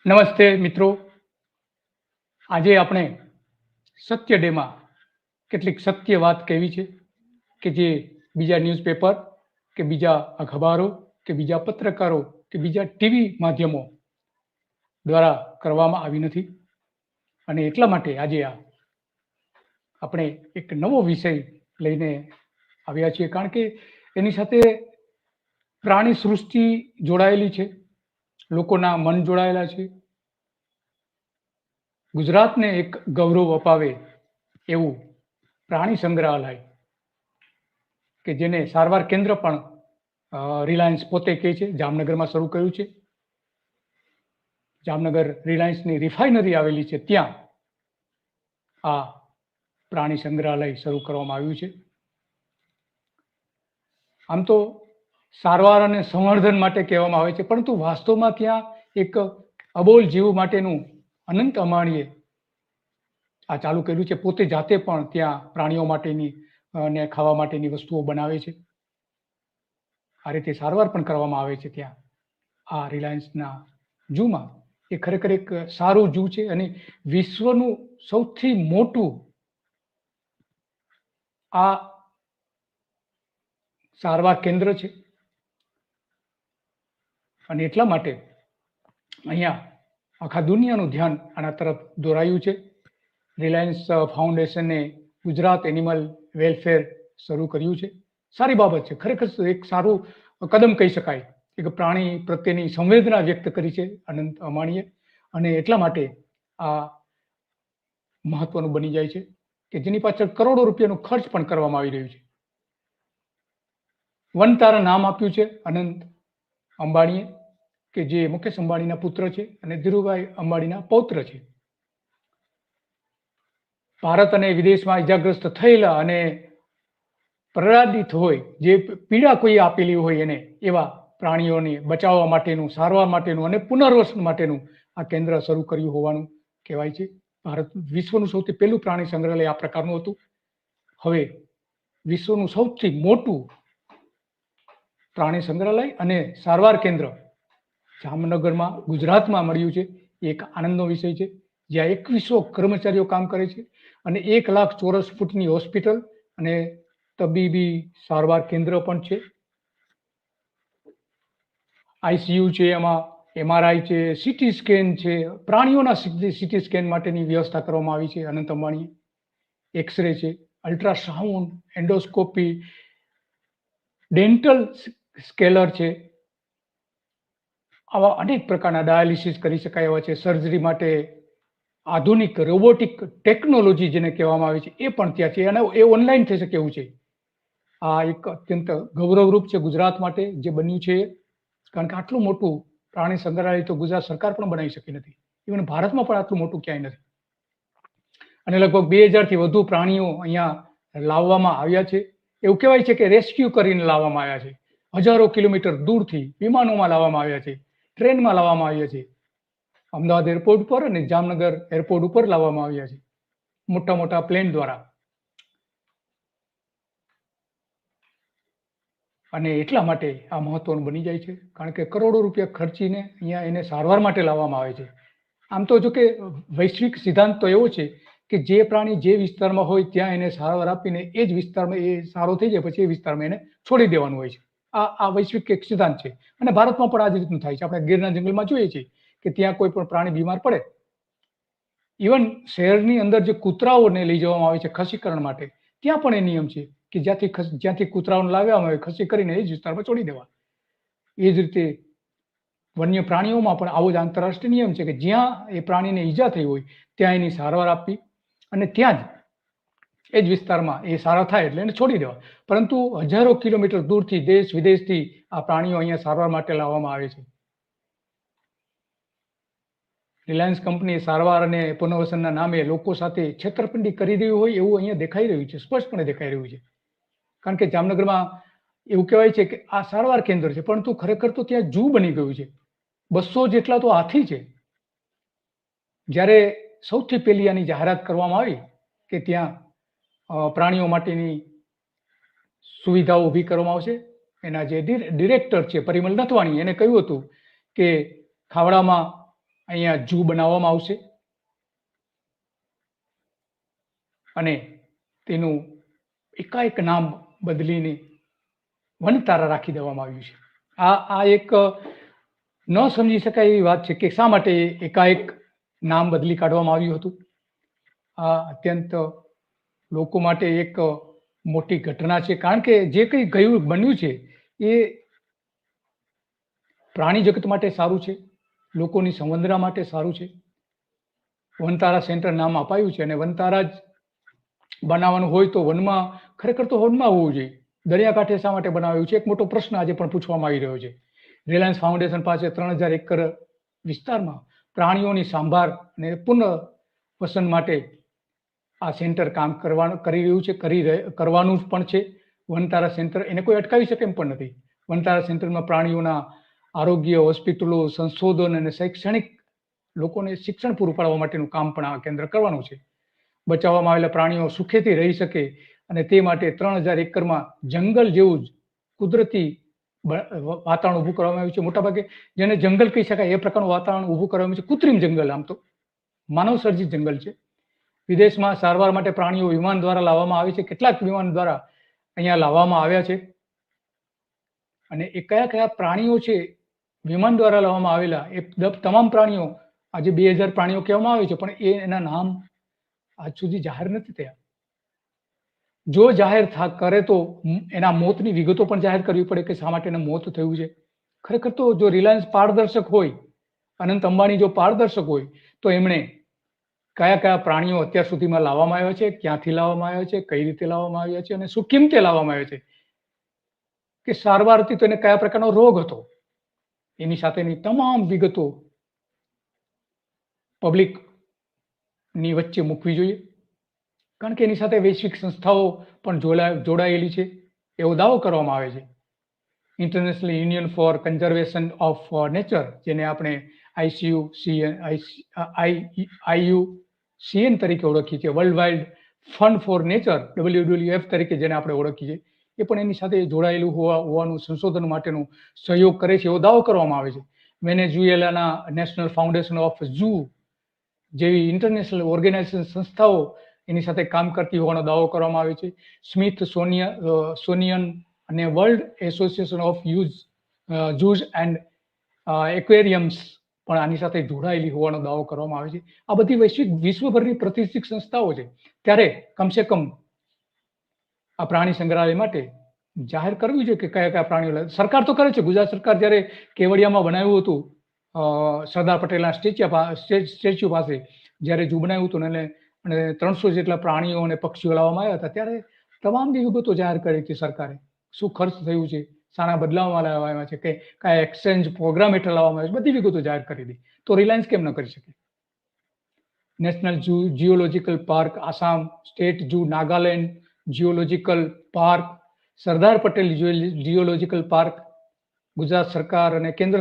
નમસ્તે મિત્રો. આજે આપણે સત્ય ડેમાં કેટલીક સત્ય વાત કહેવી છે કે જે બીજા ન્યૂઝપેપર કે બીજા અખબારો કે બીજા પત્રકારો કે બીજા ટીવી માધ્યમો દ્વારા કરવામાં આવી નથી. અને એટલા માટે આજે આપણે એક નવો વિષય લઈને આવ્યા છીએ, કારણ કે એની સાથે પ્રાણી સૃષ્ટિ જોડાયેલી છે, લોકોના મન જોડાયેલા છે. ગુજરાતને એક ગૌરવ અપાવે એવું પ્રાણી સંગ્રહાલય, કે જેને સારવાર કેન્દ્ર પણ રિલાયન્સ પોતે કહે છે, જામનગરમાં શરૂ કર્યું છે. જામનગર રિલાયન્સની રિફાઇનરી આવેલી છે, ત્યાં આ પ્રાણી સંગ્રહાલય શરૂ કરવામાં આવ્યું છે. આમ તો સારવાર અને સંવર્ધન માટે કહેવામાં આવે છે, પરંતુ વાસ્તવમાં ત્યાં એક અબોલ જીવ માટેનું અનંત અમાણીએ આ ચાલુ કર્યું છે. પોતે જાતે પણ ત્યાં પ્રાણીઓ માટેની અને ખાવા માટેની વસ્તુઓ બનાવે છે. આ રીતે સારવાર પણ કરવામાં આવે છે ત્યાં આ રિલાયન્સના ઝૂમાં. એ ખરેખર એક સારું ઝૂ છે અને વિશ્વનું સૌથી મોટું આ સારવાર કેન્દ્ર છે. અને એટલા માટે અહીંયા આખા દુનિયાનું ધ્યાન આના તરફ દોરાયું છે. રિલાયન્સ ફાઉન્ડેશને ગુજરાત એનિમલ વેલફેર શરૂ કર્યું છે. સારી બાબત છે, ખરેખર એક સારું કદમ કહી શકાય. એક પ્રાણી પ્રત્યેની સંવેદના વ્યક્ત કરી છે અનંત અમાણીએ, અને એટલા માટે આ મહત્વનું બની જાય છે કે જેની પાછળ કરોડો રૂપિયાનું ખર્ચ પણ કરવામાં આવી રહ્યું છે. વનતારા નામ આપ્યું છે અનંત અંબાણીએ, કે જે મુકેશ અંબાણીના પુત્ર છે અને ધીરુભાઈ અંબાણીના પૌત્ર છે. ભારત અને વિદેશમાં ઇજાગ્રસ્ત થયેલા અને પ્રરાધિત હોય, જે પીડા કોઈ આપેલી હોય એને, એવા પ્રાણીઓને બચાવવા માટેનું, સારવાર માટેનું અને પુનર્વસન માટેનું આ કેન્દ્ર શરૂ કર્યું હોવાનું કહેવાય છે. ભારત વિશ્વનું સૌથી પહેલું પ્રાણી સંગ્રહાલય આ પ્રકારનું હતું. હવે વિશ્વનું સૌથી મોટું પ્રાણી સંગ્રહાલય અને સારવાર કેન્દ્ર જામનગરમાં ગુજરાતમાં મળ્યું છે. એ એક આનંદનો વિષય છે, જ્યાં 2100 કર્મચારીઓ કામ કરે છે અને 1 લાખ ચોરસ ફૂટની હોસ્પિટલ અને તબીબી સારવાર કેન્દ્ર પણ છે. આઈસીયુ છે, એમાં MRI છે, સીટી સ્કેન છે, પ્રાણીઓના સીટી સ્કેન માટેની વ્યવસ્થા કરવામાં આવી છે અનંત અંબાણીએ. એક્સરે છે, અલ્ટ્રાસાઉન્ડ, એન્ડોસ્કોપી, ડેન્ટલ સ્કેલર છે, આવા અનેક પ્રકારના ડાયાલિસિસ કરી શકાય એવા છે. સર્જરી માટે આધુનિક રોબોટિક ટેકનોલોજી જેને કહેવામાં આવે છે, એ પણ ત્યાં છે અને એ ઓનલાઈન થઈ શકે એવું છે. આ એક અત્યંત ગૌરવરૂપ છે ગુજરાત માટે જે બન્યું છે, કારણ કે આટલું મોટું પ્રાણી સંગ્રહાલય તો ગુજરાત સરકાર પણ બનાવી શકી નથી. ઇવન ભારતમાં પણ આટલું મોટું ક્યાંય નથી. અને લગભગ 2000 થી વધુ પ્રાણીઓ અહીંયા લાવવામાં આવ્યા છે. એવું કહેવાય છે કે રેસ્ક્યુ કરીને લાવવામાં આવ્યા છે. હજારો કિલોમીટર દૂરથી વિમાનોમાં લાવવામાં આવ્યા છે, ટ્રેનમાં લાવવામાં આવ્યા છે, અમદાવાદ એરપોર્ટ ઉપર અને જામનગર એરપોર્ટ ઉપર લાવવામાં આવ્યા છે, મોટા મોટા પ્લેન દ્વારા. અને એટલા માટે આ મહત્વનું બની જાય છે, કારણ કે કરોડો રૂપિયા ખર્ચીને અહીંયા એને સારવાર માટે લાવવામાં આવે છે. આમ તો જો કે વૈશ્વિક સિદ્ધાંત તો એવો છે કે જે પ્રાણી જે વિસ્તારમાં હોય ત્યાં એને સારવાર આપીને એ જ વિસ્તારમાં એ સારો થઈ જાય પછી એ વિસ્તારમાં એને છોડી દેવાનું હોય છે. આ વૈશ્વિક એક સિદ્ધાંત છે અને ભારતમાં પણ આ જ રીતનું થાય છે. આપણે ગીરના જંગલમાં જોઈએ છીએ કે ત્યાં કોઈ પણ પ્રાણી બીમાર પડે, ઇવન શહેરની અંદર જે કૂતરાઓને લઈ જવામાં આવે છે ખસીકરણ માટે, ત્યાં પણ એ નિયમ છે કે જ્યાંથી કૂતરાઓને લાવવામાં આવે ખસી કરીને એ જ વિસ્તારમાં છોડી દેવા. એ જ રીતે વન્ય પ્રાણીઓમાં પણ આવો જ આંતરરાષ્ટ્રીય નિયમ છે કે જ્યાં એ પ્રાણીને ઈજા થઈ હોય ત્યાં એની સારવાર આપવી અને ત્યાં જ એ જ વિસ્તારમાં એ સારા થાય એટલે એને છોડી દેવા. પરંતુ હજારો કિલોમીટર દૂરથી દેશ વિદેશથી આ પ્રાણીઓ અહીંયા સારવાર માટે લાવવામાં આવે છે. રિલાયન્સ કંપની સારવાર અને પુનર્વસનના નામે લોકો સાથે છેતરપિંડી કરી રહ્યું હોય એવું અહીંયા દેખાઈ રહ્યું છે, સ્પષ્ટપણે દેખાઈ રહ્યું છે. કારણ કે જામનગરમાં એવું કહેવાય છે કે આ સારવાર કેન્દ્ર છે, પરંતુ ખરેખર તો ત્યાં ઝૂ બની ગયું છે. 200 જેટલા તો હાથી છે. જ્યારે સૌથી પહેલી આની જાહેરાત કરવામાં આવી કે ત્યાં પ્રાણીઓ માટેની સુવિધાઓ ઊભી કરવામાં આવશે, એના જે ડિરેક્ટર છે પરિમલ નથવાણી, એને કહ્યું હતું કે ખાવડામાં અહીંયા ઝૂ બનાવવામાં આવશે અને તેનું એકાએક નામ બદલીને વનતારા રાખી દેવામાં આવ્યું છે. આ એક ન સમજી શકાય એવી વાત છે કે શા માટે એકાએક નામ બદલી કાઢવામાં આવ્યું હતું. આ અત્યંત લોકો માટે એક મોટી ઘટના છે, કારણ કે જે કંઈ બન્યું છે એ પ્રાણી જગત માટે સારું છે, લોકોની સંવર્ધના માટે સારું છે. વનતારા સેન્ટર નામ અપાયું છે અને વનતારા જ બનાવવાનું હોય તો વનમાં ખરેખર તો વનમાં હોવું જોઈએ. દરિયાકાંઠે શા માટે બનાવ્યું છે એક મોટો પ્રશ્ન આજે પણ પૂછવામાં આવી રહ્યો છે. રિલાયન્સ ફાઉન્ડેશન પાસે 3000 એકર વિસ્તારમાં પ્રાણીઓની સંભાળ અને પુનર્વસન માટે આ સેન્ટર કામ કરી રહ્યું છે, કરવાનું પણ છે. વનતારા સેન્ટર એને કોઈ અટકાવી શકે એમ પણ નથી. વનતારા સેન્ટરમાં પ્રાણીઓના આરોગ્ય, હોસ્પિટલો, સંશોધન અને શૈક્ષણિક લોકોને શિક્ષણ પૂરું પાડવા માટેનું કામ પણ આ કેન્દ્ર કરવાનું છે. બચાવવામાં આવેલા પ્રાણીઓ સુખેથી રહી શકે અને તે માટે 3000 એકરમાં જંગલ જેવું જ કુદરતી વાતાવરણ ઊભું કરવામાં આવ્યું છે. મોટાભાગે જેને જંગલ કહી શકાય એ પ્રકારનું વાતાવરણ ઊભું કરવામાં આવ્યું છે. કૃત્રિમ જંગલ, આમ તો માનવ સર્જિત જંગલ છે. વિદેશમાં સારવાર માટે પ્રાણીઓ વિમાન દ્વારા લાવવામાં આવે છે. કેટલાક વિમાન દ્વારા અહીંયા લાવવામાં આવ્યા છે અને એ કયા કયા પ્રાણીઓ છે વિમાન દ્વારા લાવવામાં આવેલા એ તમામ પ્રાણીઓ, આજે 2000 પ્રાણીઓ કહેવામાં આવે છે, પણ એના નામ આજ સુધી જાહેર નથી થયા. જો જાહેર કરે તો એના મોતની વિગતો પણ જાહેર કરવી પડે કે શા માટે એનું મોત થયું છે. ખરેખર તો જો રિલાયન્સ પારદર્શક હોય, અનંત અંબાણી જો પારદર્શક હોય, તો એમણે કયા કયા પ્રાણીઓ અત્યાર સુધીમાં લાવવામાં આવ્યા છે, ક્યાંથી લાવવામાં આવ્યા છે, કઈ રીતે લાવવામાં આવ્યા છે અને શું કિંમતે લાવવામાં આવ્યા છે, કે સારવાર હતી તો એને કયા પ્રકારનો રોગ હતો, એની સાથેની તમામ વિગતો પબ્લિક ની વચ્ચે મૂકવી જોઈએ. કારણ કે એની સાથે વૈશ્વિક સંસ્થાઓ પણ જોડાયેલી છે એવો દાવો કરવામાં આવે છે. International Union for Conservation of Nature, જેને આપણે IUCN તરીકે ઓળખીએ છીએ, World Wide Fund for Nature WWF તરીકે જેને આપણે ઓળખીએ છીએ, એ પણ એની સાથે જોડાયેલું હોવાનું સંશોધન માટેનો સહયોગ કરે છે એવો દાવો કરવામાં આવે છે. વેનેઝુએલાના નેશનલ ફાઉન્ડેશન ઓફ ઝૂ જેવી ઇન્ટરનેશનલ ઓર્ગેનાઇઝેશન સંસ્થાઓ એની સાથે કામ કરતી હોવાનો દાવો કરવામાં આવે છે. સ્મિથ સોનિયન અને વર્લ્ડ એસોસિએશન ઓફ ઝૂઝ એન્ડ એક્વેરિયમ્સ પણ આની સાથે જોડાયેલી હોવાનો દાવો કરવામાં આવે છે. આ બધી વિશ્વભરની પ્રતિષ્ઠિત સંસ્થાઓ છે. ત્યારે કમસે કમ આ પ્રાણી સંગ્રહાલય માટે જાહેર કરવું જોઈએ કે કયા કયા પ્રાણીઓ. સરકાર તો કરે છે. ગુજરાત સરકાર જ્યારે કેવડિયામાં બનાવ્યું હતું સરદાર પટેલના સ્ટેચ્યુ પાસે જ્યારે ઝૂ બનાવ્યું હતું અને 300 જેટલા પ્રાણીઓ અને પક્ષીઓ લાવવામાં આવ્યા હતા, ત્યારે તમામની વિગતો જાહેર કરી હતી સરકારે. શું ખર્ચ થયું છે, શાના બદલાવમાં લાવવામાં આવ્યા છે, કે કયા એક્સચેન્જ પ્રોગ્રામ હેઠળ લાવવામાં આવ્યા છે, બધી વિગતો જાહેર કરી હતી. તો રિલાયન્સ કેમ ન કરી શકે? National geological park Assam, state zoo Nagaland, geological park, Sardar Patel geological park, Gujarat સરકાર અને કેન્દ્ર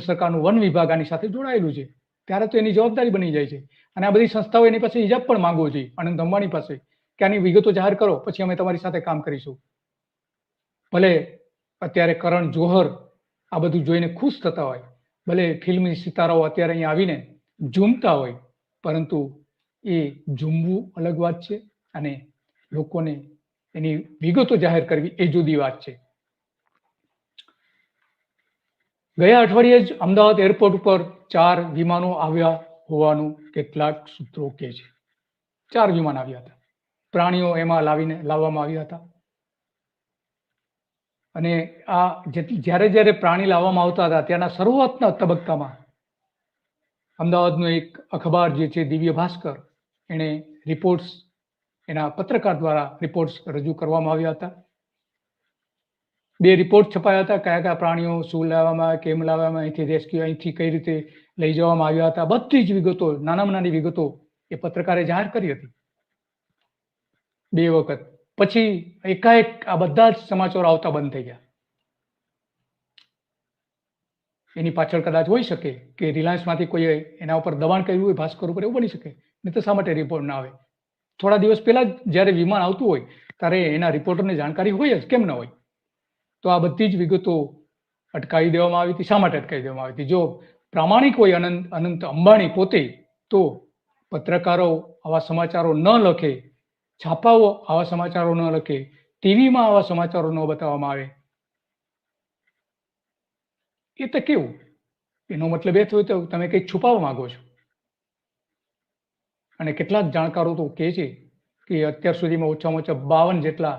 સરકારનું વન વિભાગ આની સાથે જોડાયેલું છે. ત્યારે તો એની જવાબદારી બની જાય છે. અને આ બધી સંસ્થાઓ એની પાસે હિજાબ પણ માંગવો જોઈએ, અનંત અંબાણી પાસે, કે આની વિગતો જાહેર કરો, પછી અમે તમારી સાથે કામ કરીશું. ભલે અત્યારે કરણ જોહર આ બધું જોઈને ખુશ થતા હોય, ભલે ફિલ્મી સિતારાઓ અત્યારે અહીંયા આવીને ઝૂમતા હોય, પરંતુ એ ઝૂમવું અલગ વાત છે અને લોકોને એની વિગતો જાહેર કરવી એ જુદી વાત છે. ગયા અઠવાડિયે જ અમદાવાદ એરપોર્ટ ઉપર 4 વિમાનો આવ્યા હોવાનું કેટલાક સૂત્રો કહે છે. 4 વિમાન આવ્યા હતા. પ્રાણીઓ એમાં લાવવામાં આવ્યા હતા. અને આ જ્યારે પ્રાણી લાવવામાં આવતા હતા ત્યાંના શરૂઆતના તબક્કામાં અમદાવાદનું એક અખબાર જે છે દિવ્ય ભાસ્કર, એણે રિપોર્ટ્સ એના પત્રકાર દ્વારા રિપોર્ટ્સ રજૂ કરવામાં આવ્યા હતા. 2 રિપોર્ટ છપાયા હતા. કયા કયા પ્રાણીઓ શું લાવવામાં આવ્યા, કેમ લાવવામાં, અહીંથી રેસ્ક્યુ, અહીંથી કઈ રીતે લઈ જવામાં આવ્યા હતા, બધી જ વિગતો, નાનામાં નાની વિગતો એ પત્રકારે જાહેર કરી હતી 2 વખત. પછી એકાએક આ બધા જ સમાચારો આવતા બંધ થઈ ગયા. એની પાછળ કદાચ હોઈ શકે કે રિલાયન્સમાંથી કોઈ એના ઉપર દબાણ કર્યું હોય, ભાસ્કર ઉપર, એવું બની શકે. નહીં તો શા માટે રિપોર્ટ ના આવે? થોડા દિવસ પહેલા જ જ્યારે વિમાન આવતું હોય ત્યારે એના રિપોર્ટરને જાણકારી હોય જ, કેમ ન હોય? તો આ બધી જ વિગતો અટકાવી દેવામાં આવી હતી. શા માટે અટકાવી દેવામાં આવી હતી? જો પ્રામાણિક હોય અનંત અંબાણી પોતે, તો પત્રકારો આવા સમાચારો ન લખે, છાપાઓ આવા સમાચારો ન લખે, ટીવીમાં આવા સમાચારો ન બતાવવામાં આવે. એ તો કેવું? એનો મતલબ એ થયો તો તમે કંઈક છુપાવવા માંગો છો. અને કેટલાક જાણકારો તો કહે છે કે અત્યાર સુધીમાં ઓછામાં ઓછા 52 જેટલા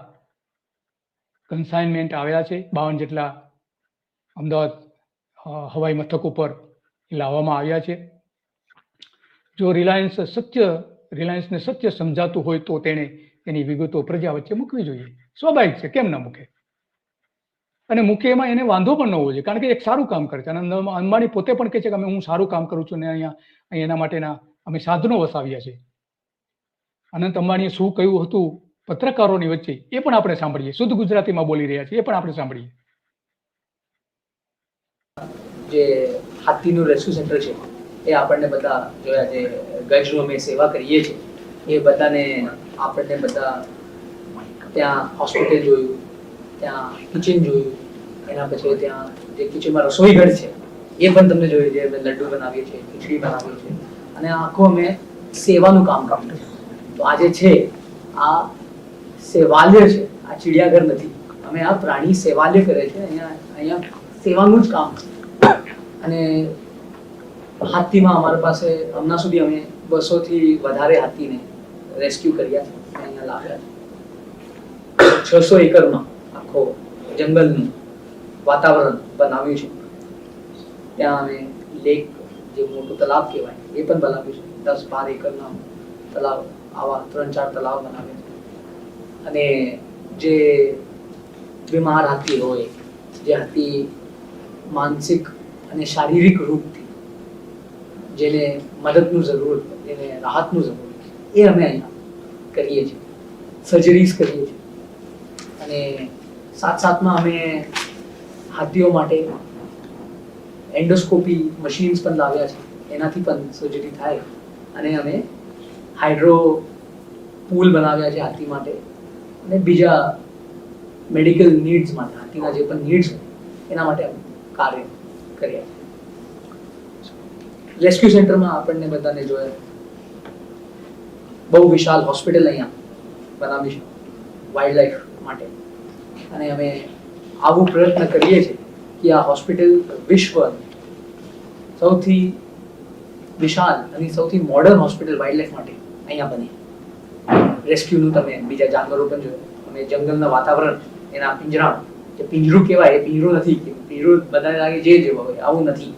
કન્સાઇનમેન્ટ આવ્યા છે, 52 જેટલા અમદાવાદ હવાઈ મથક ઉપર લાવવામાં આવ્યા છે. જો રિલાયન્સને સત્ય સમજાતું હોય તો તેણે એની વિગતો પ્રજા વચ્ચે મૂકવી જોઈએ. સ્વાભાવિક છે, કેમ ના મૂકે? અને મૂકે એમાં એને વાંધો પણ ન હોવો જોઈએ, કારણ કે એક સારું કામ કરે છે. અને અંબાણી પોતે પણ કહે છે કે હું સારું કામ કરું છું ને અહીંયા એના માટેના અમે સાધનો વસાવ્યા છે. અનંત અંબાણીએ શું કહ્યું હતું પત્રકારોની વચ્ચે એ પણ આપણે સાંભળીએ. શુદ્ધ ગુજરાતીમાં બોલી રહ્યા છે, એ પણ આપણે સાંભળીએ. જે હાથીનું રેસ્ક્યુ સેન્ટર છે એ આપણને બધા જોયા, જે ગજનું અમે સેવા કરીએ છીએ એ બધાને આપણને બધા ત્યાં હોસ્પિટલ જોયું, ત્યાં કિચન જોયું, એના પછી ત્યાં જે કિચનમાં રસોઈ ઘર છે એ પણ તમને જોયું, જે અમે લડ્ડુ બનાવીએ છીએ, ખીચડી બનાવીએ છીએ, અને આખું અમે સેવાનું કામ કરીએ છીએ. તો આજે છે આ સેવાલય છે, આ ચિડિયાઘર નથી. અમે આ પ્રાણી સેવાલય કરે છે, અહીંયા સેવાનું જ કામ. અને હાથીમાં અમારી પાસે હમણાં સુધી અમે 200 થી વધારે હાથીને રેસ્ક્યુ કર્યા છે, અહીંયા લાવ્યા છે. 600 એકરમાં આખો જંગલનું વાતાવરણ બનાવ્યું છે. ત્યાં અમે લેક, જે મોટું તલાવ કહેવાય, એ પણ બનાવ્યું છે. 10-12 એકરના તલાવ, આવા 3-4 તલાવ બનાવ્યા છે. અને જે બીમાર હાથી હોય, જે હાથી માનસિક અને શારીરિક રૂપથી જેને મદદનું જરૂર હોય, જેને રાહતનું જરૂર હોય, એ અમે અહીંયા કરીએ છીએ, સર્જરીઝ કરીએ છીએ. અને સાથમાં અમે હાથીઓ માટે એન્ડોસ્કોપી મશીન્સ પણ લાવ્યા છે, એનાથી પણ સર્જરી થાય. અને અમે હાઇડ્રો પૂલ બનાવ્યા છે હાથી માટે, અને બીજા મેડિકલ નીડ્સ માટે, હાથીના જે પણ નીડ્સ હોય એના માટે કાર્ય કર્યા. રેસ્ક્યુ સેન્ટરમાં આપણને બધાને જોયા, બહુ વિશાળ હોસ્પિટલ અહીંયા બનાવી છે વાઇલ્ડ લાઈફ માટે. અને અમે આવું પ્રયત્ન કરીએ છીએ કે આ હોસ્પિટલ વિશ્વ સૌથી વિશાળ અને સૌથી મોડર્ન હોસ્પિટલ વાઇલ્ડ લાઈફ માટે અહીંયા બને. રેસ્ક્યુનું તમે બીજા જાનવરો પણ જોયું, અમે જંગલના વાતાવરણ, એના પિંજરા, જે પિંજરું કહેવાય એ પિંજરું નથી, પિંજરું બધાને લાગે જે જેવા હોય, આવું નથી.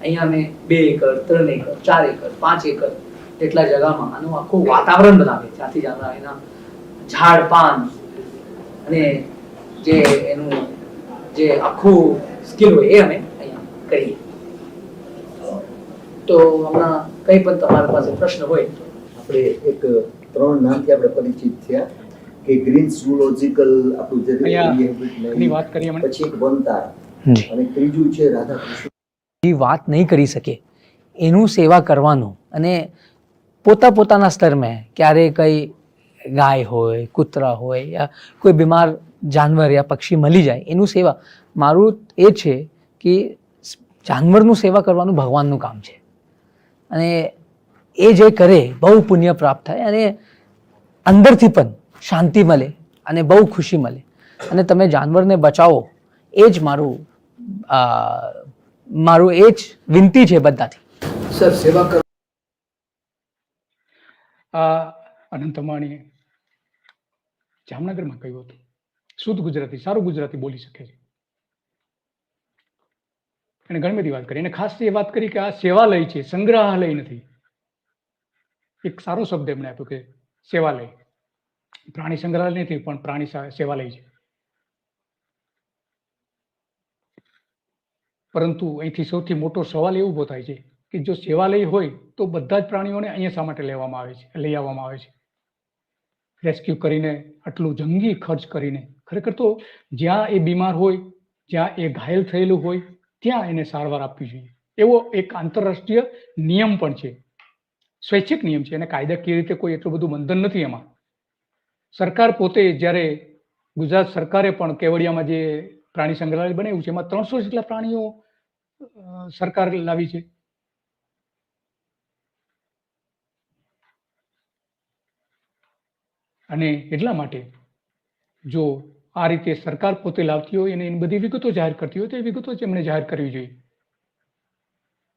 અહીંયા અમે 2 એકર, 3 એકર, 4 એકર, 5 એકર જેટલા જગામાં આનું આખું વાતાવરણ બનાવે, ત્યાંથી જાણવા એના ઝાડ પાન અને જે એનું જે આખું સ્કિલ હોય એ અમે અહીંયા કરીએ. તો હમણાં કંઈ પણ તમારા પાસે પ્રશ્ન હોય. આપણે એક 3 નામથી આપણે પરિચિત થયા કે ગ્રીન ઝૂલોજિકલ આપણું જે વાત કરીએ, પછી એક વનતાર, અને ત્રીજું છે રાધાકૃષ્ણ. વાત નહીં કરી શકે એનું સેવા કરવાનું, અને પોતાના સ્તરમાં ક્યારે કંઈ ગાય હોય, કૂતરા હોય, યા કોઈ બીમાર જાનવર યા પક્ષી મળી જાય એનું સેવા. મારું એ છે કે જાનવરનું સેવા કરવાનું ભગવાનનું કામ છે, અને એ જે કરે બહુ પુણ્ય પ્રાપ્ત થાય, અને અંદરથી પણ શાંતિ મળે અને બહુ ખુશી મળે. અને તમે જાનવરને બચાવો, એ જ મારું એ જ વિનંતી છે બધાથી. સર, સેવા કર. અનંત અંબાણીએ જામનગરમાં કહ્યું હતું. શુદ્ધ ગુજરાતી, સારું ગુજરાતી બોલી શકે છે. એને ઘણી બધી વાત કરી, અને ખાસ એ વાત કરી કે આ સેવાલય છે, સંગ્રહાલય નથી. એક સારો શબ્દ એમણે આપ્યો કે સેવાલય. પ્રાણી સંગ્રહાલય નથી, પણ પ્રાણી સેવાલય છે. પરંતુ અહીંથી સૌથી મોટો સવાલ એ ઊભો થાય છે કે જો સેવાલય હોય તો બધા જ પ્રાણીઓને અહીંયા શા માટે લઈ આવવામાં આવે છે? રેસ્ક્યુ કરીને, આટલું જંગી ખર્ચ કરીને. ખરેખર તો જ્યાં એ બીમાર હોય, જ્યાં એ ઘાયલ થયેલું હોય, ત્યાં એને સારવાર આપવી જોઈએ. એવો એક આંતરરાષ્ટ્રીય નિયમ પણ છે, સ્વૈચ્છિક નિયમ છે, અને કાયદાકીય રીતે કોઈ એટલું બધું બંધન નથી એમાં. સરકાર પોતે, જ્યારે ગુજરાત સરકારે પણ કેવડિયામાં જે પ્રાણી સંગ્રહાલય બનાવ્યું છે, એમાં 300 જેટલા પ્રાણીઓ સરકાર લાવી છે. અને એટલા માટે જો આ રીતે સરકાર પોતે લાવતી હોય અને એની બધી વિગતો જાહેર કરતી હોય તો એ વિગતો જ એમણે જાહેર કરવી જોઈએ.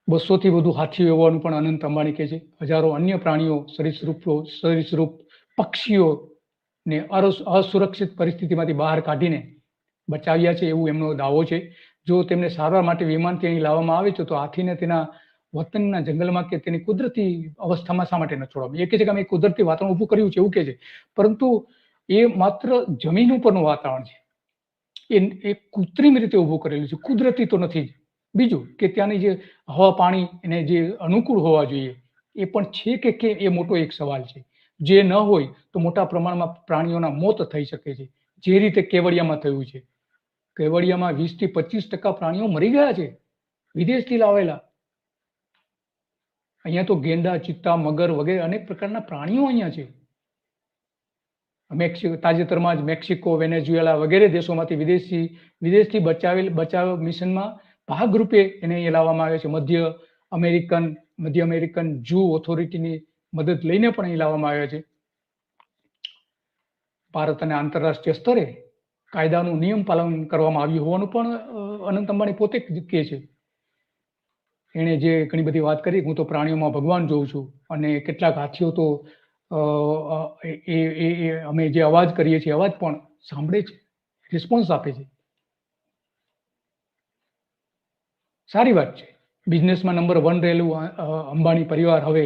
200થી વધુ હાથીઓ હોવાનું પણ અનંત અંબાણી કહે છે. હજારો અન્ય પ્રાણીઓ, સરીસૃપ પક્ષીઓને અસુરક્ષિત પરિસ્થિતિમાંથી બહાર કાઢીને બચાવ્યા છે એવું એમનો દાવો છે. જો તેમને સારવાર માટે વિમાનથી અહીં લાવવામાં આવે છે તો હાથીને તેના વતનના જંગલમાં કે તેની કુદરતી અવસ્થામાં શા માટે ન છોડવામાં? એ કહે છે કે અમે કુદરતી વાતાવરણ ઊભું કર્યું છે એવું કહે છે, પરંતુ એ માત્ર જમીન ઉપરનું વાતાવરણ છે. એ કૃત્રિમ રીતે ઊભું કરેલું છે, કુદરતી તો નથી જ. બીજું કે ત્યાંની જે હવા પાણી એને જે અનુકૂળ હોવા જોઈએ એ પણ છે કે કેમ એ મોટો એક સવાલ છે. જે ન હોય તો મોટા પ્રમાણમાં પ્રાણીઓના મોત થઈ શકે છે, જે રીતે કેવડિયામાં થયું છે. કેવડિયામાં 20 થી 25% પ્રાણીઓ મરી ગયા છે, વિદેશથી લાવેલા. અહીંયા તો ગેંડા, ચિત્તા, મગર વગેરે અનેક પ્રકારના પ્રાણીઓ અહીંયા છે. તાજેતરમાં જ મેક્સિકો, વેનેઝુએલા વગેરે દેશોમાંથી વિદેશથી બચાવ મિશનમાં ભાગરૂપે એને અહીંયા લાવવામાં આવે છે. મધ્ય અમેરિકન જૂ ઓથોરિટીની મદદ લઈને પણ અહીં લાવવામાં આવ્યા છે. ભારત અને આંતરરાષ્ટ્રીય સ્તરે કાયદાનું નિયમ પાલન કરવામાં આવ્યું હોવાનું પણ અનંત અંબાણી પોતે જ કહે છે. એણે જે ઘણી બધી વાત કરી, હું તો પ્રાણીઓમાં ભગવાન જોઉં છું, અને કેટલાક હાથીઓ તો અમે જે અવાજ કરીએ છીએ અવાજ પણ સાંભળે છે, રિસ્પોન્સ આપે છે. સારી વાત છે. બિઝનેસમાં નંબર 1 રહેલું અંબાણી પરિવાર હવે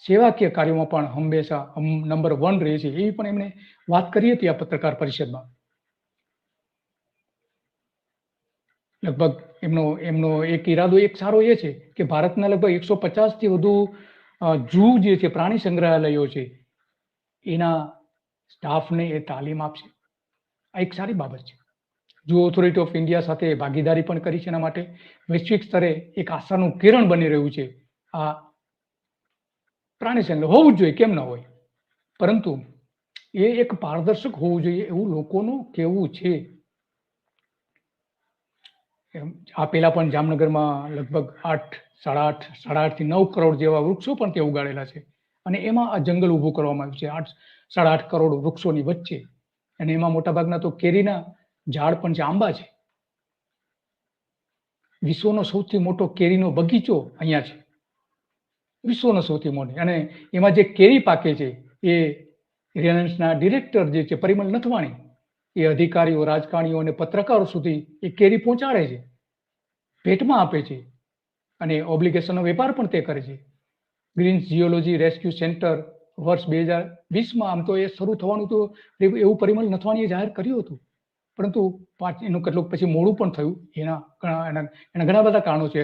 સેવાકીય કાર્યોમાં પણ હંમેશા નંબર 1 રહે છે, એવી પણ એમણે વાત કરી હતી આ પત્રકાર પરિષદમાં. લગભગ એમનો એક ઈરાદો એક સારો એ છે કે ભારતના લગભગ 150થી વધુ જૂ જે છે, પ્રાણી સંગ્રહાલયો છે, એના સ્ટાફને એ તાલીમ આપશે. આ એક સારી બાબત છે. જૂ ઓથોરિટી ઓફ ઇન્ડિયા સાથે ભાગીદારી પણ કરી છે. એના માટે વૈશ્વિક સ્તરે એક આશાનું કિરણ બની રહ્યું છે. આ પ્રાણી સંગ્રહ હોવું જ જોઈએ, કેમ ન હોય, પરંતુ એ એક પારદર્શક હોવું જોઈએ એવું લોકોનું કહેવું છે. આ પહેલા પણ જામનગરમાં લગભગ 8.5 થી 9 કરોડ જેવા વૃક્ષો પણ ત્યાં ઉગાડેલા છે, અને એમાં આ જંગલ ઊભું કરવામાં આવ્યું છે 8.5 કરોડ વૃક્ષોની વચ્ચે. અને એમાં મોટાભાગના તો કેરીના ઝાડ પણ છે, આંબા છે. વિશ્વનો સૌથી મોટો કેરીનો બગીચો અહીંયા છે, વિશ્વનો સૌથી મોટો. અને એમાં જે કેરી પાકે છે એ રિલાયન્સના ડિરેક્ટર જે છે પરિમલ નથવાણી, એ અધિકારીઓ, રાજકારણીઓ અને પત્રકારો સુધી એ કેરી પહોંચાડે છે, ભેટમાં આપે છે, અને ઓબ્લિગેશનનો વેપાર પણ તે કરે છે. ગ્રીન જીઓલોજી રેસ્ક્યુ સેન્ટર વર્ષ 2020માં આમ તો એ શરૂ થવાનું તો એવું પરિમલ નથવાણીએ જાહેર કર્યું હતું, પરંતુ એનું કેટલુંક પછી મોડું પણ થયું. એના ઘણા બધા કારણો છે.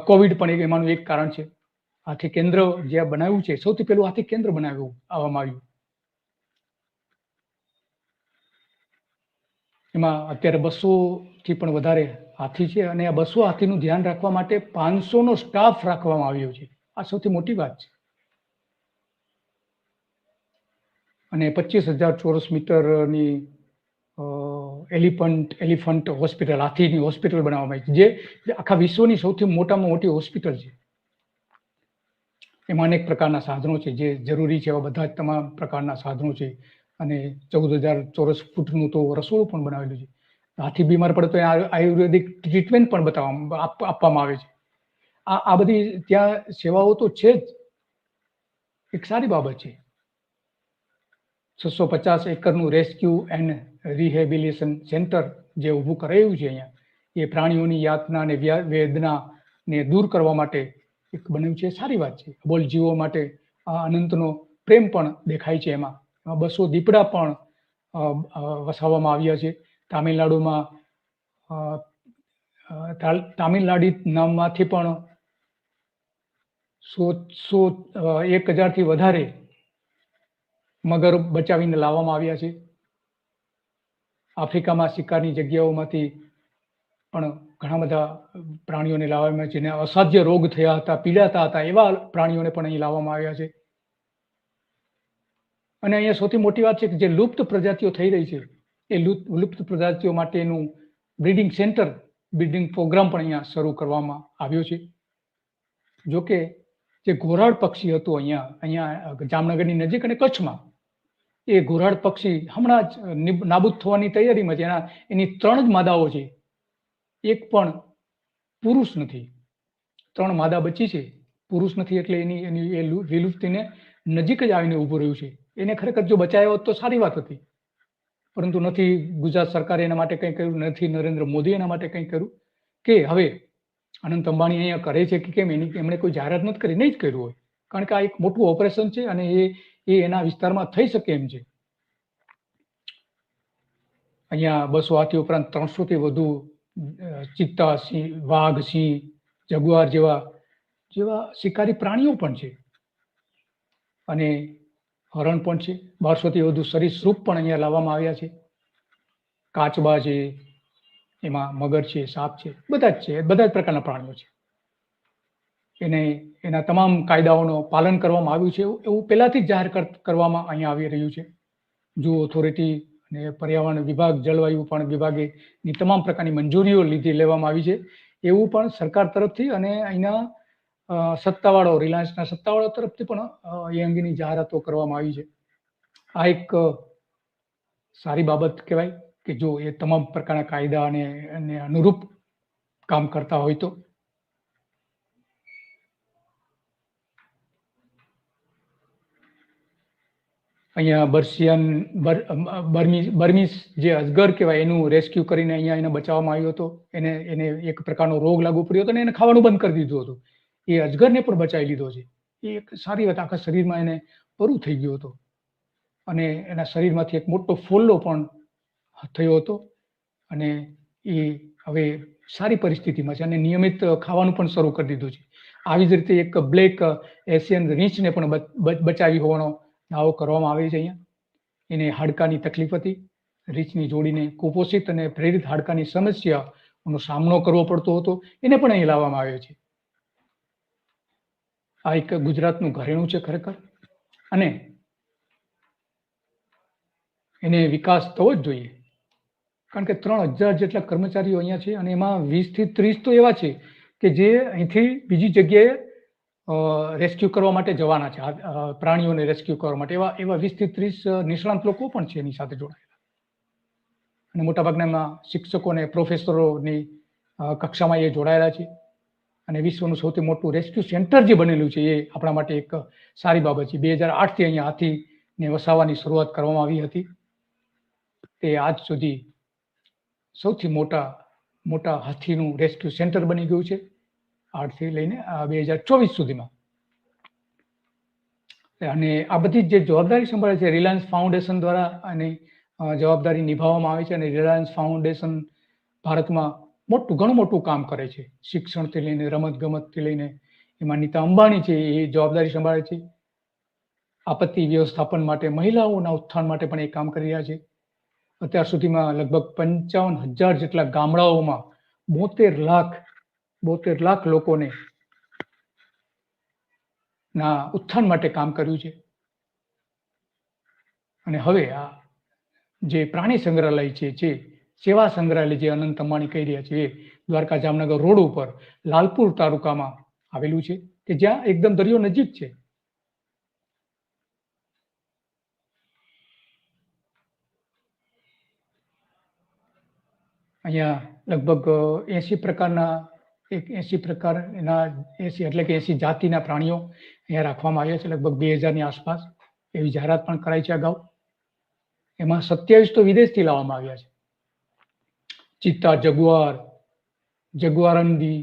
કોવિડ પણ એમાંનું એક કારણ છે. હાથી કેન્દ્ર જે બનાવ્યું છે, સૌથી પહેલું હાથી કેન્દ્ર આવવામાં આવ્યું. એમાં અત્યારે 200થી પણ વધારે હાથી છે, અને આ 200 હાથીનું ધ્યાન રાખવા માટે 500નો સ્ટાફ રાખવામાં આવ્યો છે. આ સૌથી મોટી વાત છે. અને 25,000 ચોરસ મીટરની એલિફન્ટ હોસ્પિટલ, હાથીની હોસ્પિટલ બનાવવામાં આવી છે, જે આખા વિશ્વની સૌથી મોટામાં મોટી હોસ્પિટલ છે. એમાં અનેક પ્રકારના સાધનો છે, જે જરૂરી છે એવા બધા જ તમામ પ્રકારના સાધનો છે, અને 14,000 ચોરસ ફૂટનું તો રસોડું પણ બનાવેલું છે. હાથી બીમાર પડે તો આયુર્વેદિક ટ્રીટમેન્ટ પણ આપવામાં આવે છે. આ બધી ત્યાં સેવાઓ તો છે જ, એક સારી બાબત છે. 650 એકરનું રેસ્ક્યુ એન્ડ રિહેબિલિટેશન સેન્ટર જે ઊભું કરાયું છે અહીંયા, એ પ્રાણીઓની યાતના અને વેદનાને દૂર કરવા માટે એક બન્યું છે. સારી વાત છે. અબોલ જીવો માટે આ અનંતનો પ્રેમ પણ દેખાય છે. એમાં 200 દીપડા પણ વસાવવામાં આવ્યા છે. તામિલનાડુ નામમાંથી પણ 1,000થી વધારે મગર બચાવીને લાવવામાં આવ્યા છે. આફ્રિકામાં શિકારની જગ્યાઓમાંથી પણ ઘણા બધા પ્રાણીઓને લાવવામાં છે, જેને અસાધ્ય રોગ થયા હતા, પીડાતા હતા, એવા પ્રાણીઓને પણ અહીં લાવવામાં આવ્યા છે. અને અહીંયા સૌથી મોટી વાત છે કે જે લુપ્ત પ્રજાતિઓ થઈ રહી છે, એ લુપ્ત પ્રજાતિઓ માટેનું બ્રીડિંગ સેન્ટર, બ્રીડિંગ પ્રોગ્રામ પણ અહીંયા શરૂ કરવામાં આવ્યો છે. જોકે જે ઘોરાડ પક્ષી હતું અહીંયા જામનગરની નજીક અને કચ્છમાં, એ ઘોરાડ પક્ષી હમણાં જ નાબૂદ થવાની તૈયારીમાં છે. એની 3 જ માદાઓ છે, એક પણ પુરુષ નથી. 3 માદા બચી છે, પુરુષ નથી, એટલે એની એ વિલુપ્તિને નજીક જ આવીને ઊભું રહ્યું છે. એને ખરેખર જો બચાવ્યો હોત તો સારી વાત હતી, પરંતુ નથી ગુજરાત સરકારે એના માટે કંઈ કર્યું, નથી નરેન્દ્ર મોદી એના માટે કંઈ કર્યું. કે હવે અનંત અંબાણી અહીંયા કરે છે કે કેમ, એમણે કોઈ જાહેરાત નથી કરી, નહીં જ કર્યું હોય, કારણ કે આ એક મોટું ઓપરેશન છે અને એ એના વિસ્તારમાં થઈ શકે એમ છે. અહીંયા 200 હાથી ઉપરાંત 300 થી વધુ ચિત્તા, સિંહ, વાઘ, સિંહ, જગુઆર જેવા શિકારી પ્રાણીઓ પણ છે અને હરણ પણ છે. 1200 થી વધુ સરીસૃપ પણ અહીંયા લાવવામાં આવ્યા છે. કાચબા છે, એમાં મગર છે, સાપ છે, બધા જ છે, બધા જ પ્રકારના પ્રાણીઓ છે. એના તમામ કાયદાઓનું પાલન કરવામાં આવ્યું છે એવું પહેલાથી જ જાહેર કરવામાં અહીંયા આવી રહ્યું છે. ઝૂ ઓથોરિટી અને પર્યાવરણ વિભાગ, જળવાયુ પણ વિભાગે ની તમામ પ્રકારની મંજૂરીઓ લેવામાં આવી છે, એવું પણ સરકાર તરફથી અને અહીંના સત્તાવાળાઓ, રિલાયન્સના સત્તાવાળાઓ તરફથી પણ એ અંગેની જાહેરાતો કરવામાં આવી છે. આ એક સારી બાબત કહેવાય કે જો એ તમામ પ્રકારના કાયદા અને અનુરૂપ કામ કરતા હોય તો. અહીંયા બર્મીસ જે અજગર કહેવાય, એનું રેસ્ક્યુ કરીને અહીંયા એને બચાવવામાં આવ્યો હતો. એને એક પ્રકારનો રોગ લાગુ પડ્યો હતો અને એને ખાવાનું બંધ કરી દીધું હતું. એ અજગરને પણ બચાવી લીધો છે. એ એક સારી વાત. આખા શરીરમાં એને પરું થઈ ગયો હતો અને એના શરીરમાંથી એક મોટો ફોલ્લો પણ થયો હતો અને એ હવે સારી પરિસ્થિતિમાં છે અને નિયમિત ખાવાનું પણ શરૂ કરી દીધું છે. આવી જ રીતે એક બ્લેક એશિયન રીંછને પણ બચાવી હોવાનો દાવો કરવામાં આવે છે. અહીંયા એને હાડકાની તકલીફ હતી. રીંછની જોડીને કુપોષિત અને પ્રેરિત હાડકાની સમસ્યાનો સામનો કરવો પડતો હતો. એને પણ અહીં લાવવામાં આવ્યો છે. આ એક ગુજરાતનું ઘરેણું છે ખરેખર, અને એને વિકાસ થવો જ જોઈએ, કારણ કે 3000 જેટલા કર્મચારીઓ અહીંયા છે અને એમાં 20 થી 30 તો એવા છે કે જે અહીંથી બીજી જગ્યાએ રેસ્ક્યુ કરવા માટે જવાના છે. પ્રાણીઓને રેસ્ક્યુ કરવા માટે એવા 20 થી 30 નિષ્ણાંત લોકો પણ છે એની સાથે જોડાયેલા, અને મોટાભાગના એમાં શિક્ષકો અને પ્રોફેસરોની કક્ષામાં એ જોડાયેલા છે. અને વિશ્વનું સૌથી મોટું રેસ્ક્યુ સેન્ટર જે બનેલું છે એ આપણા માટે એક સારી બાબત છે. 2008 થી અહીંયા હાથીને વસાવવાની શરૂઆત કરવામાં આવી હતી. તે આજ સુધી સૌથી મોટા હાથીનું રેસ્ક્યુ સેન્ટર બની ગયું છે, 8 થી લઈને 2024 સુધીમાં. અને આ બધી જે જવાબદારી સંભાળે છે રિલાયન્સ ફાઉન્ડેશન દ્વારા આની જવાબદારી નિભાવવામાં આવે છે. અને રિલાયન્સ ફાઉન્ડેશન ભારતમાં ઘણું મોટું કામ કરે છે, શિક્ષણથી લઈને રમતગમતથી લઈને. એમાં નીતા અંબાણી છે એ જવાબદારી સંભાળે છે. આપત્તિ વ્યવસ્થાપન માટે, મહિલાઓના ઉત્થાન માટે પણ એ કામ કરી રહ્યા છે. અત્યાર સુધીમાં લગભગ 55,000 જેટલા ગામડાઓમાં 72 લાખ લોકોને ના ઉત્થાન માટે કામ કર્યું છે. અને હવે આ જે પ્રાણી સંગ્રહાલય છે, જે સેવા સંગ્રહાલય જે અનંત અંબાણી કહી રહ્યા છે, એ દ્વારકા જામનગર રોડ ઉપર લાલપુર તાલુકામાં આવેલું છે, કે જ્યાં એકદમ દરિયો નજીક છે. અહીંયા લગભગ 80 જાતિના પ્રાણીઓ અહીંયા રાખવામાં આવ્યા છે, લગભગ 2000ની આસપાસ. એવી જાહેરાત પણ કરાઈ છે અગાઉ. એમાં 27 તો વિદેશથી લાવવામાં આવ્યા છે. ચિત્તા, જગુઆરંદી,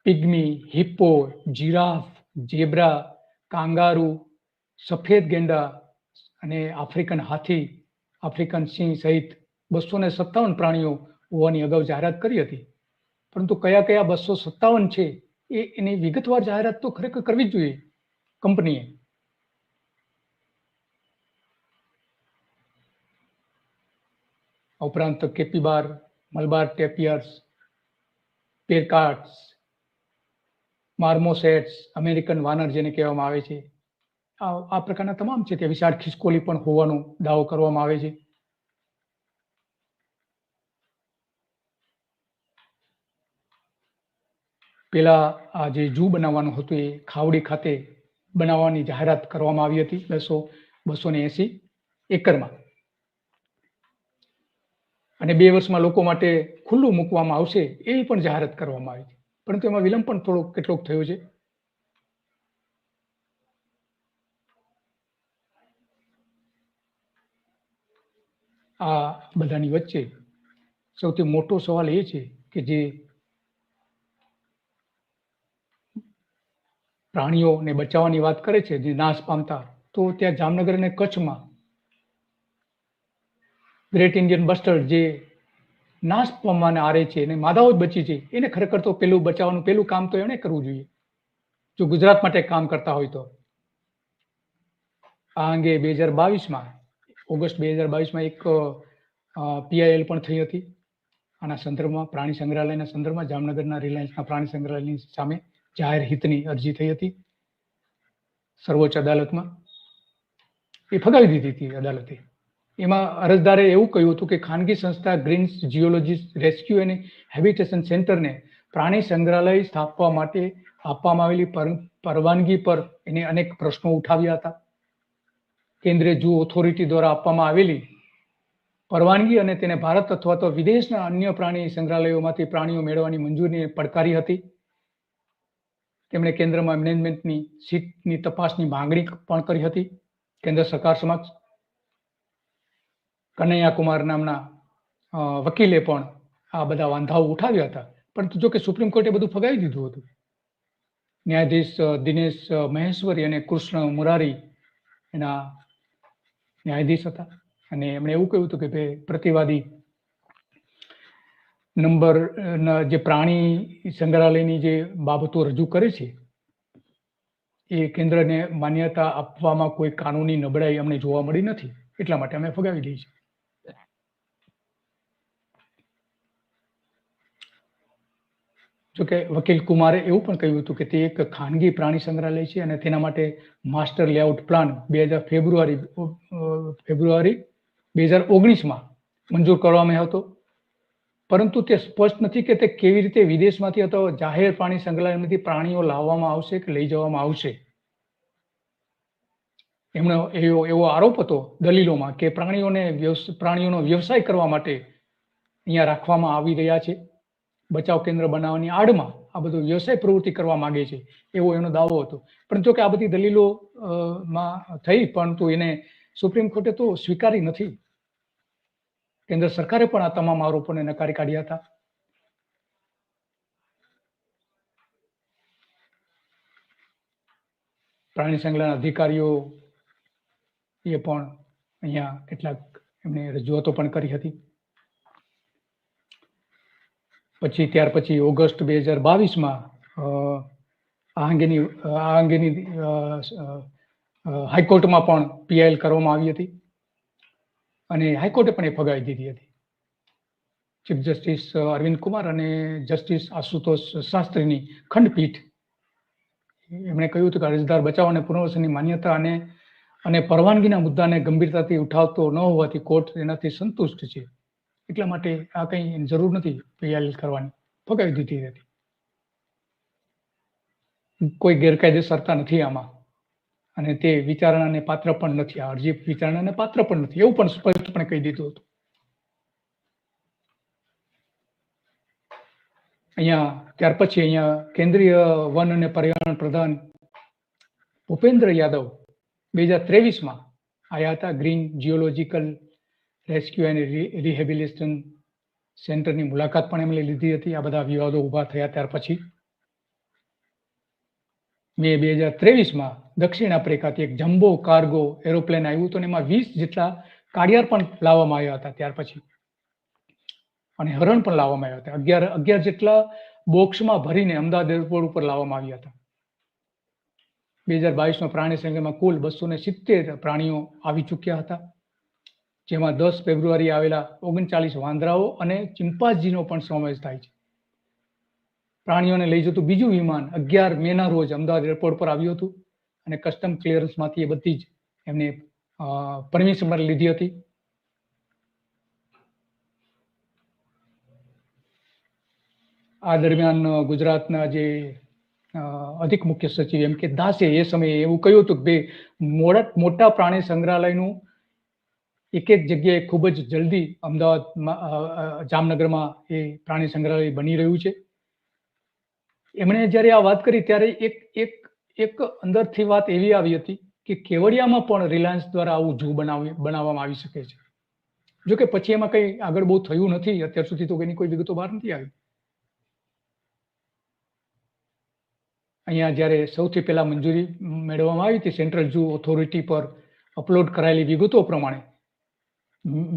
pygmy, hippo, giraffe, zebra, kangaroo, સફેદ ગેંડા અને આફ્રિકન હાથી, આફ્રિકન સિંહ સહિત 257 પ્રાણીઓ હોવાની અગાઉ જાહેરાત કરી હતી. પરંતુ કયા 257 છે એની વિગતવાર જાહેરાત તો ખરેખર કરવી જ જોઈએ કંપનીએ. ઉપરાંત કેપીબાર, મલબાર ટેપિયર્સ, પેરકાટ્સ, માર્મોસેટ્સ, અમેરિકન વાનર જેને કહેવામાં આવે છે, આ પ્રકારના તમામ છે. ત્યાં વિશાળ ખિસકોલી પણ હોવાનો દાવો કરવામાં આવે છે. પેલા આ જે ઝૂ બનાવવાનું હતું એ ખાવડી ખાતે બનાવવાની જાહેરાત કરવામાં આવી હતી 280. એકરમાં, અને 2 વર્ષમાં લોકો માટે ખુલ્લું મૂકવામાં આવશે એવી પણ જાહેરાત કરવામાં આવી છે, પરંતુ એમાં વિલંબ પણ કેટલોક થયો છે. આ બધાની વચ્ચે સૌથી મોટો સવાલ એ છે કે જે પ્રાણીઓને બચાવવાની વાત કરે છે, જે નાશ પામતા, તો ત્યાં જામનગર અને કચ્છમાં ગ્રેટ ઇન્ડિયન બસ્ટર્ડ જે નાશ પામવાને આરે છે અને માદાઓ જ બચી છે, એને ખરેખર તો પેલું બચાવવાનું પેલું કામ તો એણે કરવું જોઈએ, જો ગુજરાત માટે કામ કરતા હોય તો. આ અંગે 2022માં ઓગસ્ટ 2022માં એક PIL પણ થઈ હતી આના સંદર્ભમાં, પ્રાણી સંગ્રહાલયના સંદર્ભમાં. જામનગરના રિલાયન્સના પ્રાણી સંગ્રહાલયની સામે જાહેર હિતની અરજી થઈ હતી સર્વોચ્ચ અદાલતમાં. એ ફગાવી દીધી હતી અદાલતે. એમાં અરજદારે એવું કહ્યું હતું કે ખાનગી સંસ્થા ગ્રીન્સ જીઓલોજી રેસ્ક્યુ અને હેબિટેશન સેન્ટરને પ્રાણી સંગ્રહાલય સ્થાપવા માટે આપવામાં આવેલી પરવાનગી પર એને અનેક પ્રશ્નો ઉઠાવ્યા હતા. કેન્દ્રીય ઝૂ ઓથોરિટી દ્વારા આપવામાં આવેલી પરવાનગી અને તેને ભારત અથવા તો વિદેશના અન્ય પ્રાણી સંગ્રહાલયોમાંથી પ્રાણીઓ મેળવવાની મંજૂરીને પડકારી હતી. તેમણે કેન્દ્રમાં મેનેજમેન્ટની સીટની તપાસની માંગણી પણ કરી હતી કેન્દ્ર સરકાર સમક્ષ. કનૈયા કુમાર નામના વકીલે પણ આ બધા વાંધાઓ ઉઠાવ્યા હતા, પરંતુ જો કે સુપ્રીમ કોર્ટે બધું ફગાવી દીધું હતું. ન્યાયાધીશ દિનેશ મહેશ્વરી અને કૃષ્ણ મુરારી એના ન્યાયાધીશ હતા, અને એમણે એવું કહ્યું હતું કે ભાઈ પ્રતિવાદી નંબર જે પ્રાણી સંગ્રહાલયની જે બાબતો રજૂ કરે છે એ કેન્દ્રને માન્યતા આપવામાં કોઈ કાનૂની નબળાઈ અમને જોવા મળી નથી, એટલા માટે અમે ફગાવી દઈએ છીએ. જોકે વકીલ કુમારે એવું પણ કહ્યું હતું કે તે એક ખાનગી પ્રાણી સંગ્રહાલય છે અને તેના માટે માસ્ટર લેઆઉટ પ્લાન ફેબ્રુઆરી 2019માં મંજૂર કરવામાં આવ્યો હતો, પરંતુ તે સ્પષ્ટ નથી કે તે કેવી રીતે વિદેશમાંથી અથવા જાહેર પ્રાણી સંગ્રહાલયમાંથી પ્રાણીઓ લાવવામાં આવશે કે લઈ જવામાં આવશે. એમનો એવો આરોપ હતો દલીલોમાં કે પ્રાણીઓનો વ્યવસાય કરવા માટે અહીંયા રાખવામાં આવી રહ્યા છે, બચાવ કેન્દ્ર બનાવવાની આડમાં આ બધું વ્યવસાય પ્રવૃત્તિ કરવા માંગે છે, એવો એનો દાવો હતો. પરંતુ જો કે આ બધી દલીલો માં થઈ, પરંતુ એને સુપ્રીમ કોર્ટે તો સ્વીકારી નથી. કેન્દ્ર સરકારે પણ આ તમામ આરોપોને નકારી કાઢ્યા હતા. પ્રાણી સંગ્રહના અધિકારીઓ એ પણ અહીંયા કેટલાક એમને રજૂઆતો પણ કરી હતી. ત્યાર પછી ઓગસ્ટ 2022માં આ અંગેની હાઈકોર્ટમાં પણ PIL કરવામાં આવી હતી અને હાઈકોર્ટે પણ એ ફગાવી દીધી હતી. ચીફ જસ્ટિસ અરવિંદ કુમાર અને જસ્ટિસ આશુતોષ શાસ્ત્રીની ખંડપીઠ એમણે કહ્યું હતું કે અરજદાર બચાવ અને પુનર્વસનની માન્યતા અને પરવાનગીના મુદ્દાને ગંભીરતાથી ઉઠાવતો ન હોવાથી કોર્ટ એનાથી સંતુષ્ટ છે, એટલા માટે આ કંઈ જરૂર નથી PIL કરવાની, ફગાવી દીધી હતી. કોઈ ગેરકાયદેસરતા નથી આમાં અને તે વિચારણાને પાત્ર પણ નથી. આ અરજી વિચારણાને પાત્ર પણ નથી, એવું પણ સ્પષ્ટપણે કહી દીધું હતું. ત્યાર પછી અહીંયા કેન્દ્રીય વન અને પર્યાવરણ પ્રધાન ભૂપેન્દ્ર યાદવ 2023માં આવ્યા હતા. Green geological rescue and rehabilitation સેન્ટરની મુલાકાત પણ એમણે લીધી હતી. આ બધા વિવાદો ઊભા થયા ત્યાર પછી મે 2023માં દક્ષિણ આફ્રિકાથી એક જમ્બો કાર્ગો એરોપ્લેન આવ્યું હતું, એમાં 20 જેટલા કાડિયાર પણ લાવવામાં આવ્યા હતા ત્યાર પછી, અને હરણ પણ લાવવામાં આવ્યા હતા. 11 જેટલા બોક્સમાં ભરીને અમદાવાદ એરપોર્ટ ઉપર લાવવામાં આવ્યા હતા. 2022માં પ્રાણી સંગ્રહમાં કુલ 270 પ્રાણીઓ આવી ચૂક્યા હતા, જેમાં 10 ફેબ્રુઆરી આવેલા 39 વાંદરાઓ અને ચિમ્પાન્ઝીનો પણ સમાવેશ થાય છે. પ્રાણીઓને લઈ જતું બીજું વિમાન 11 મેના રોજ અમદાવાદ એરપોર્ટ પર આવ્યું હતું અને કસ્ટમ ક્લિયરન્સમાંથી એ બધી જ એમને પરમિશન લીધી હતી. આ દરમિયાન ગુજરાતના જે અધિક મુખ્ય સચિવ એમ કે દાસે એ સમયે એવું કહ્યું હતું કે મોટા પ્રાણી સંગ્રહાલયનું એક એક જગ્યાએ ખૂબ જ જલ્દી અમદાવાદમાં જામનગરમાં એ પ્રાણી સંગ્રહાલય બની રહ્યું છે. એમણે જ્યારે આ વાત કરી ત્યારે એક અંદરથી વાત એવી આવી હતી કે કેવડિયામાં પણ રિલાયન્સ દ્વારા આવું ઝૂ બનાવવામાં આવી શકે છે. જો કે પછી એમાં કંઈ આગળ બહુ થયું નથી, અત્યાર સુધી તો એની કોઈ વિગતો બહાર નથી આવી. અહીંયા જ્યારે સૌથી પહેલા મંજૂરી મેળવવામાં આવી હતી સેન્ટ્રલ ઝૂ ઓથોરિટી પર અપલોડ કરાયેલી વિગતો પ્રમાણે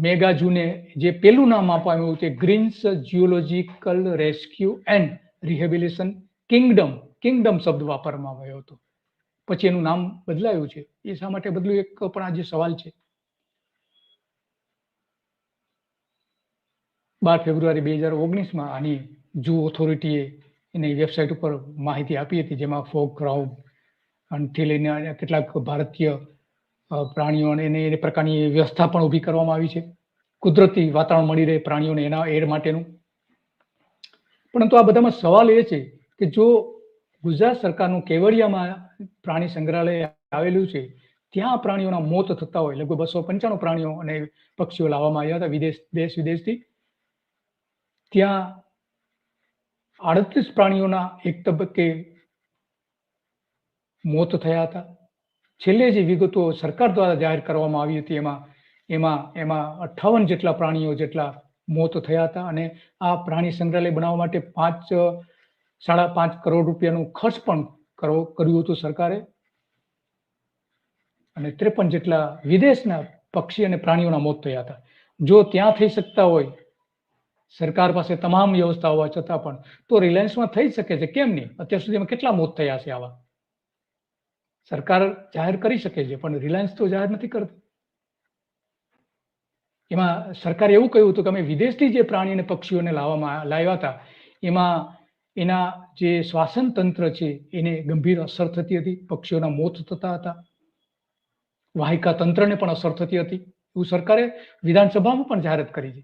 મેગા ઝૂને જે પેલું નામ આપવામાં આવ્યું તે Greens Zoological Rescue and Rehabilitation Kingdom શબ્દ વાપરવામાં આવ્યો હતો. પછી એનું નામ બદલાયું છે. એ શા માટે બદલ્યું એક પણ આજે સવાલ છે. 12 ફેબ્રુઆરી 2019માં આની ઝૂ ઓથોરિટીએ એની વેબસાઇટ ઉપર માહિતી આપી હતી, જેમાં ફોક ક્રાઉડથી લઈને કેટલાક ભારતીય પ્રાણીઓ અને એ પ્રકારની વ્યવસ્થા પણ ઊભી કરવામાં આવી છે. કુદરતી વાતાવરણ મળી રહે પ્રાણીઓને એના એડ માટેનું. પરંતુ આ બધામાં સવાલ એ છે કે જો ગુજરાત સરકારનું કેવડિયામાં પ્રાણી સંગ્રહાલય આવેલું છે, ત્યાં પ્રાણીઓના મોત થતા હોય, લગભગ 295 પ્રાણીઓ અને પક્ષીઓ લાવવામાં આવ્યા હતા દેશ વિદેશથી. ત્યાં 38 પ્રાણીઓના એક તબક્કે મોત થયા હતા. છેલ્લે જે વિગતો સરકાર દ્વારા જાહેર કરવામાં આવી હતી એમાં 58 જેટલા પ્રાણીઓ જેટલા મોત થયા હતા. અને આ પ્રાણી સંગ્રહાલય બનાવવા માટે 5.5 કરોડ રૂપિયાનું ખર્ચ પણ કર્યું હતું સરકારે. અને 53 જેટલા વિદેશના પક્ષી અને પ્રાણીઓના મોત થયા હતા. જો ત્યાં થઈ શકતા હોય, સરકાર પાસે તમામ વ્યવસ્થા હોવા છતાં પણ, તો રિલાયન્સમાં થઈ શકે છે, કેમ નહીં? અત્યાર સુધીમાં કેટલા મોત થયા છે આવા? સરકાર જાહેર કરી શકે છે, પણ રિલાયન્સ તો જાહેર નથી કરતી. એમાં સરકારે એવું કહ્યું હતું કે અમે વિદેશથી જે પ્રાણી અને પક્ષીઓને લાવ્યા હતા, એમાં એના જે શ્વાસન તંત્ર છે એને ગંભીર અસર થતી હતી, પક્ષીઓના મોત થતા હતા, વાહિકા તંત્રને પણ અસર થતી હતી. એવું સરકારે વિધાનસભામાં પણ જાહેરાત કરી છે.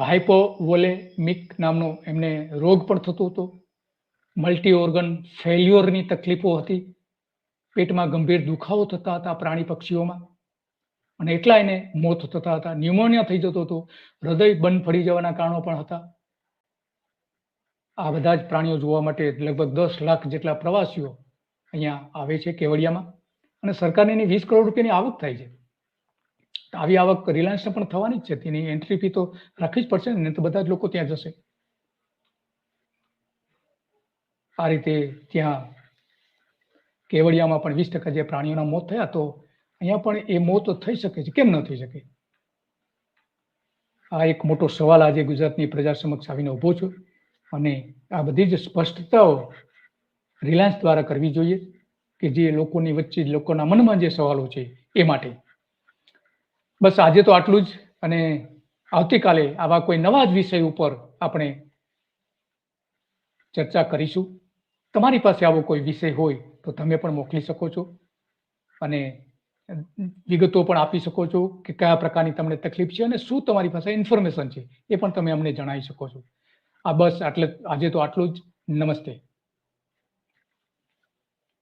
હાઇપોવોલેમિક નામનો એમને રોગ પણ થતો હતો. મલ્ટી ઓર્ગન ફેલ્યોરની તકલીફો હતી. પેટમાં ગંભીર દુખાવો થતા હતા પ્રાણી પક્ષીઓમાં, અને એટલા એને મોત થતા હતા. ન્યુમોનિયા થઈ જતો હતો, હૃદય બંધ પડી જવાના કારણો પણ હતા. આ બધા જ પ્રાણીઓ જોવા માટે લગભગ 10 લાખ જેટલા પ્રવાસીઓ અહીંયા આવે છે કેવડિયામાં, અને સરકારની એની 20 કરોડ રૂપિયાની આવક થાય છે. આવી આવક રિલાયન્સને પણ થવાની જ છે. તેની એન્ટ્રી ફી તો રાખવી જ પડશે ને, તો બધા જ લોકો ત્યાં જશે. આ રીતે ત્યાં કેવડિયામાં પણ 20% જે પ્રાણીઓના મોત થયા, તો અહીંયા પણ એ મોત થઈ શકે છે, કેમ ન થઈ શકે? આ એક મોટો સવાલ આજે ગુજરાતની પ્રજા સમક્ષ આવીને ઊભો છે. અને આ બધી જ સ્પષ્ટતાઓ રિલાયન્સ દ્વારા કરવી જોઈએ કે જે લોકોની વચ્ચે, લોકોના મનમાં જે સવાલો છે એ માટે. બસ આજે તો આટલું જ, અને આવતીકાલે આવા કોઈ નવા જ વિષય ઉપર આપણે ચર્ચા કરીશું. તમારી પાસે આવો કોઈ વિષય હોય તો તમે પણ મોકલી શકો છો, અને વિગતો પણ આપી શકો છો કે કયા પ્રકારની તમને તકલીફ છે અને શું તમારી પાસે ઇન્ફોર્મેશન છે એ પણ તમે અમને જણાવી શકો છો. આ બસ આજે તો આટલું જ. નમસ્તે.